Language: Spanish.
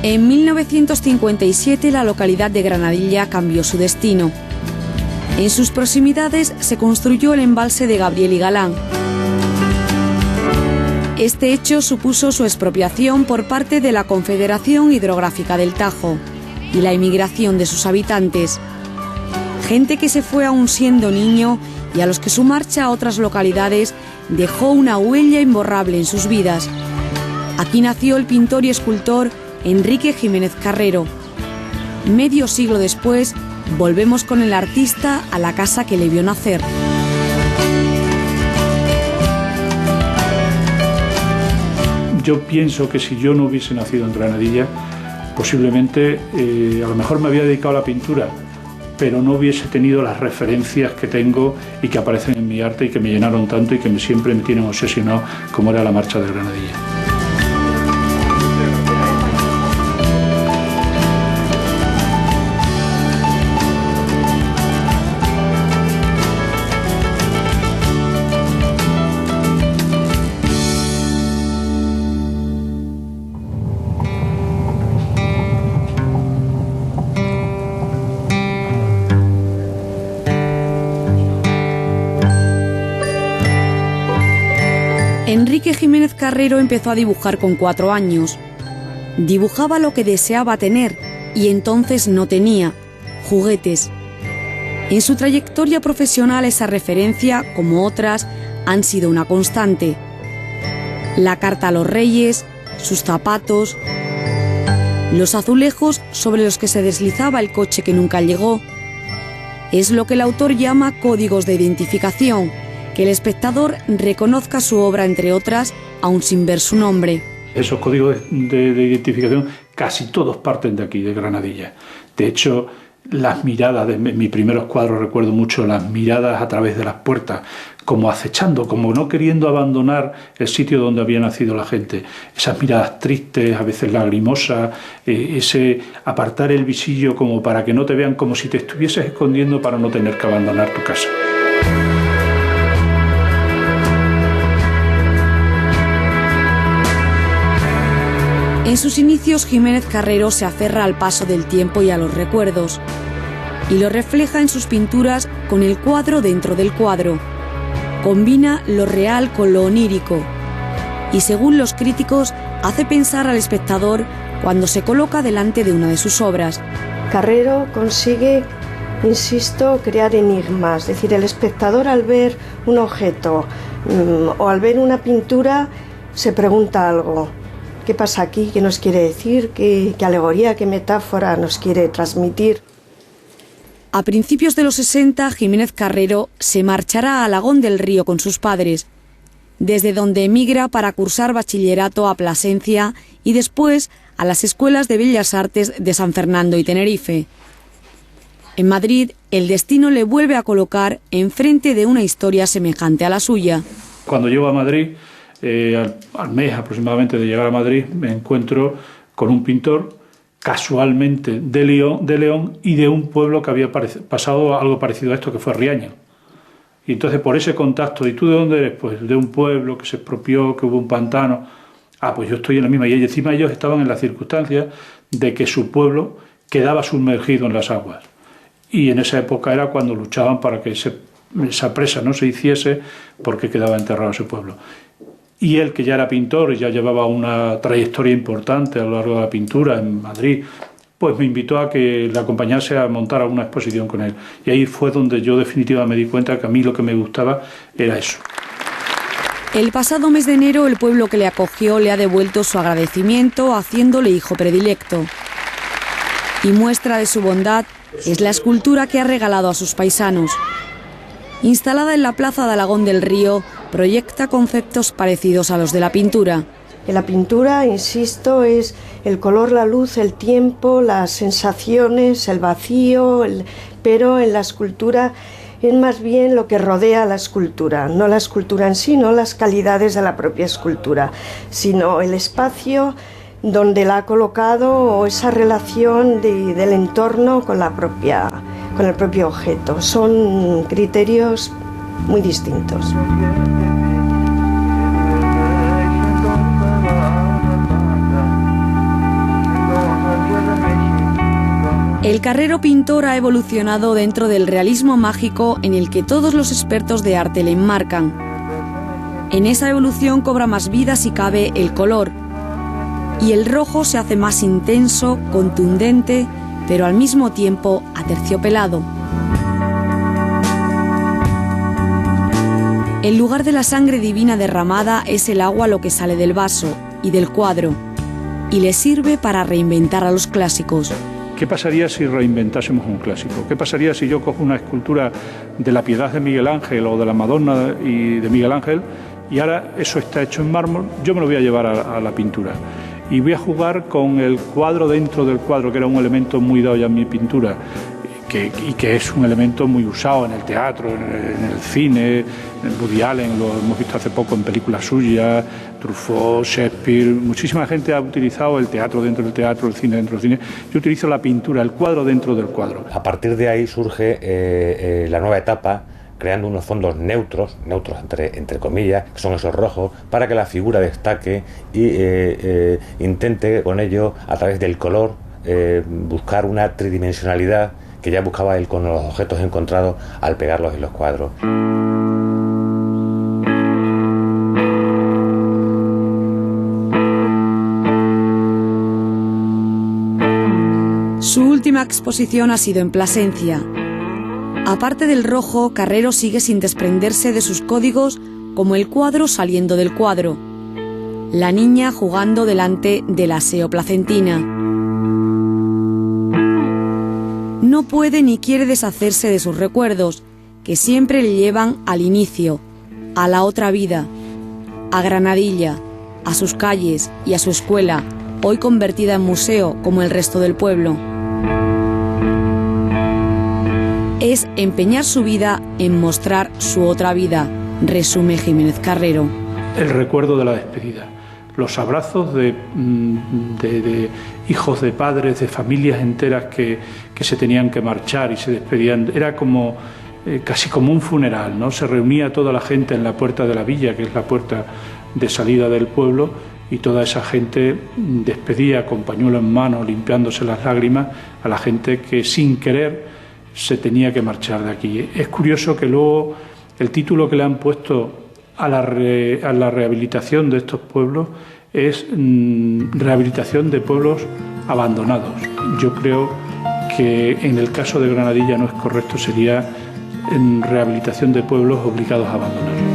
En 1957 la localidad de Granadilla cambió su destino. En sus proximidades se construyó el embalse de Gabriel y Galán. Este hecho supuso su expropiación por parte de la Confederación Hidrográfica del Tajo y la emigración de sus habitantes. Gente que se fue aún siendo niño y a los que su marcha a otras localidades dejó una huella imborrable en sus vidas. Aquí nació el pintor y escultor Enrique Jiménez Carrero. Medio siglo después, volvemos con el artista a la casa que le vio nacer. Yo pienso que si yo no hubiese nacido en Granadilla, posiblemente a lo mejor me había dedicado a la pintura, pero no hubiese tenido las referencias que tengo y que aparecen en mi arte y que me llenaron tanto y que siempre me tienen obsesionado, como era la Marcha de Granadilla. Enrique Jiménez Carrero empezó a dibujar con 4 años. Dibujaba lo que deseaba tener y entonces no tenía: juguetes. En su trayectoria profesional esa referencia, como otras, han sido una constante. La carta a los reyes, sus zapatos, los azulejos sobre los que se deslizaba el coche que nunca llegó. Es lo que el autor llama códigos de identificación, que el espectador reconozca su obra, entre otras, aun sin ver su nombre. Esos códigos de identificación casi todos parten de aquí, de Granadilla. De hecho, las miradas de mis primeros cuadros, recuerdo mucho las miradas a través de las puertas, como acechando, como no queriendo abandonar el sitio donde había nacido la gente. Esas miradas tristes, a veces lagrimosas, ese apartar el visillo como para que no te vean, como si te estuvieses escondiendo para no tener que abandonar tu casa. En sus inicios, Jiménez Carrero se aferra al paso del tiempo y a los recuerdos, y lo refleja en sus pinturas con el cuadro dentro del cuadro. Combina lo real con lo onírico, y según los críticos, hace pensar al espectador cuando se coloca delante de una de sus obras. Carrero consigue, insisto, crear enigmas, es decir, el espectador al ver un objeto o al ver una pintura se pregunta algo. ¿Qué pasa aquí? ¿Qué nos quiere decir? ¿Qué alegoría, qué metáfora nos quiere transmitir? A principios de los 60, Jiménez Carrero se marchará a Alagón del Río con sus padres, desde donde emigra para cursar bachillerato a Plasencia y después a las escuelas de Bellas Artes de San Fernando y Tenerife. En Madrid, el destino le vuelve a colocar enfrente de una historia semejante a la suya. Cuando llego a Madrid, al mes aproximadamente de llegar a Madrid, me encuentro con un pintor casualmente de León y de un pueblo que había pasado algo parecido a esto, que fue Riaño. Y entonces por ese contacto, ¿y tú de dónde eres? Pues de un pueblo que se expropió, que hubo un pantano. Ah, pues yo estoy en la misma. Y encima ellos estaban en la circunstancia de que su pueblo quedaba sumergido en las aguas. Y en esa época era cuando luchaban para que esa presa no se hiciese, porque quedaba enterrado ese pueblo. Y él, que ya era pintor y ya llevaba una trayectoria importante a lo largo de la pintura en Madrid, pues me invitó a que le acompañase a montar una exposición con él. Y ahí fue donde yo definitivamente me di cuenta que a mí lo que me gustaba era eso. El pasado mes de enero, el pueblo que le acogió le ha devuelto su agradecimiento, haciéndole hijo predilecto. Y muestra de su bondad es la escultura que ha regalado a sus paisanos. Instalada en la plaza de Alagón del Río, proyecta conceptos parecidos a los de la pintura. En la pintura, insisto, es el color, la luz, el tiempo, las sensaciones, el vacío, pero en la escultura es más bien lo que rodea a la escultura, no la escultura en sí, no las calidades de la propia escultura, sino el espacio donde la ha colocado o esa relación del entorno con el propio objeto. Son criterios muy distintos. El Carrero pintor ha evolucionado dentro del realismo mágico en el que todos los expertos de arte le enmarcan. En esa evolución cobra más vida, si cabe, el color, y el rojo se hace más intenso, contundente, pero al mismo tiempo aterciopelado. En lugar de la sangre divina derramada es el agua lo que sale del vaso y del cuadro, y le sirve para reinventar a los clásicos. ¿Qué pasaría si reinventásemos un clásico? ¿Qué pasaría si yo cojo una escultura de la Piedad de Miguel Ángel o de la Madonna y de Miguel Ángel y ahora eso está hecho en mármol, yo me lo voy a llevar a la pintura y voy a jugar con el cuadro dentro del cuadro, que era un elemento muy dado ya en mi pintura y que es un elemento muy usado en el teatro, en el cine, en Woody Allen, lo hemos visto hace poco en películas suyas, Truffaut, Shakespeare, muchísima gente ha utilizado el teatro dentro del teatro, el cine dentro del cine. Yo utilizo la pintura, el cuadro dentro del cuadro. A partir de ahí surge la nueva etapa, creando unos fondos neutros entre comillas, que son esos rojos, para que la figura destaque y intente con ello, a través del color, buscar una tridimensionalidad que ya buscaba él con los objetos encontrados al pegarlos en los cuadros. Su última exposición ha sido en Plasencia. Aparte del rojo, Carrero sigue sin desprenderse de sus códigos, como el cuadro saliendo del cuadro, la niña jugando delante del aseo placentina. No puede ni quiere deshacerse de sus recuerdos, que siempre le llevan al inicio, a la otra vida, a Granadilla, a sus calles y a su escuela, hoy convertida en museo como el resto del pueblo. Es empeñar su vida en mostrar su otra vida, resume Jiménez Carrero. El recuerdo de la despedida, los abrazos de hijos de padres, de familias enteras que se tenían que marchar y se despedían. Era como casi como un funeral, ¿no? Se reunía toda la gente en la puerta de la villa, que es la puerta de salida del pueblo, y toda esa gente despedía con pañuelo en mano, limpiándose las lágrimas, a la gente que sin querer se tenía que marchar de aquí. Es curioso que luego el título que le han puesto a la rehabilitación de estos pueblos es rehabilitación de pueblos abandonados. Yo creo que en el caso de Granadilla no es correcto, sería rehabilitación de pueblos obligados a abandonar.